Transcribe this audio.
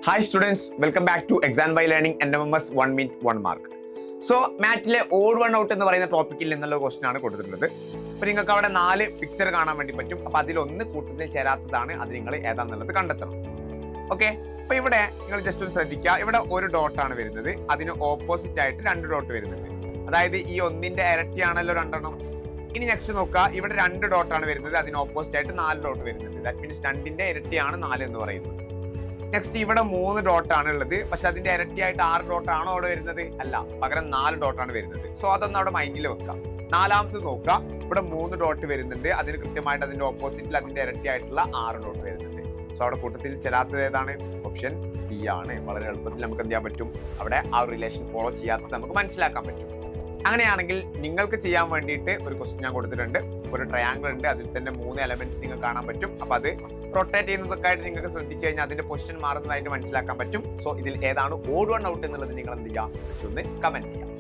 Hi students, welcome back to Exam by Learning NMMS 1 minute 1 mark. So മാറ്റിലെ odd one out എന്ന് പറയുന്ന ടോപ്പിക്കിൽ നിന്നുള്ള ക്വസ്റ്റൻ ആണ് കൊടുത്തിട്ടുള്ളത്. അപ്പോൾ നിങ്ങൾക്ക് അവിടെ 4 പിക്ചർ കാണാൻ വേണ്ടി പറ്റും. അപ്പോൾ അതിലൊന്ന് കൂട്ടത്തിൽ ചേരാത്തതാണ്, അത് നിങ്ങൾ ഏതാണെന്നുള്ളത് കണ്ടെത്തണം. ഓക്കെ, അപ്പോൾ ഇവിടെ നിങ്ങൾ ജസ്റ്റ് ഒന്ന് ശ്രദ്ധിക്കുക. ഇവിടെ ഒരു ഡോട്ടാണ് വരുന്നത്, അതിന് ഓപ്പോസിറ്റ് ആയിട്ട് 2 ഡോട്ട് വരുന്നുണ്ട്. അതായത് ഈ ഒന്നിന്റെ ഇരട്ടിയാണല്ലോ 2 എണ്ണം. ഇനി നെക്സ്റ്റ് നോക്കുക, ഇവിടെ 2 ഡോട്ടാണ് വരുന്നത്, അതിന് ഓപ്പോസിറ്റ് ആയിട്ട് 4 ഡോട്ട് വരുന്നുണ്ട്. ദാറ്റ് മീൻസ് 2ന്റെ ഇരട്ടിയാണ് 4 എന്ന് പറയുന്നത്. നെക്സ്റ്റ് ഇവിടെ 3 ഡോട്ടാണ് ഉള്ളത്, പക്ഷെ അതിന്റെ ഇരട്ടിയായിട്ട് 6 ഡോട്ടാണോ അവിടെ വരുന്നത്? അല്ല, പകരം 4 ഡോട്ടാണ് വരുന്നത്. സോ അതൊന്ന് അവിടെ മൈൻഡിൽ വെക്കാം. നാലാമത് നോക്കുക, ഇവിടെ 3 ഡോട്ട് വരുന്നുണ്ട്, അതിന് കൃത്യമായിട്ട് അതിന്റെ ഓപ്പോസിറ്റിൽ അതിന്റെ ഇരട്ടിയായിട്ടുള്ള 6 ഡോട്ട് വരുന്നുണ്ട്. സോ അവിടെ കൂട്ടത്തിൽ ചേരാത്തത് ഏതാണ്? ഓപ്ഷൻ സി ആണ്. വളരെ എളുപ്പത്തിൽ നമുക്ക് എന്ത് ചെയ്യാൻ പറ്റും? അവിടെ ആ ഒരു റിലേഷൻ ഫോളോ ചെയ്യാത്തത് നമുക്ക് മനസ്സിലാക്കാൻ പറ്റും. അങ്ങനെയാണെങ്കിൽ നിങ്ങൾക്ക് ചെയ്യാൻ വേണ്ടിയിട്ട് ഒരു ക്വസ്റ്റ്യൻ ഞാൻ കൊടുത്തിട്ടുണ്ട്. ഒരു ട്രയാങ്കിൾ ഉണ്ട്, അതിൽ തന്നെ 3 എലമെന്റ്സ് നിങ്ങൾക്ക് കാണാൻ പറ്റും. അപ്പൊ അത് റൊട്ടേറ്റ് ചെയ്യുന്നതൊക്കെ ആയിട്ട് നിങ്ങൾക്ക് ശ്രദ്ധിച്ചു കഴിഞ്ഞാൽ അതിന്റെ പൊസിഷൻ മാറുന്നതായിട്ട് മനസ്സിലാക്കാൻ പറ്റും. സോ ഇതിൽ ഏതാണ് ഓഡ് വൺ ഔട്ട് എന്നുള്ളത് നിങ്ങൾ എന്ത് ചെയ്യുക? ജസ്റ്റ് ഒന്ന് കമന്റ് ചെയ്യുക.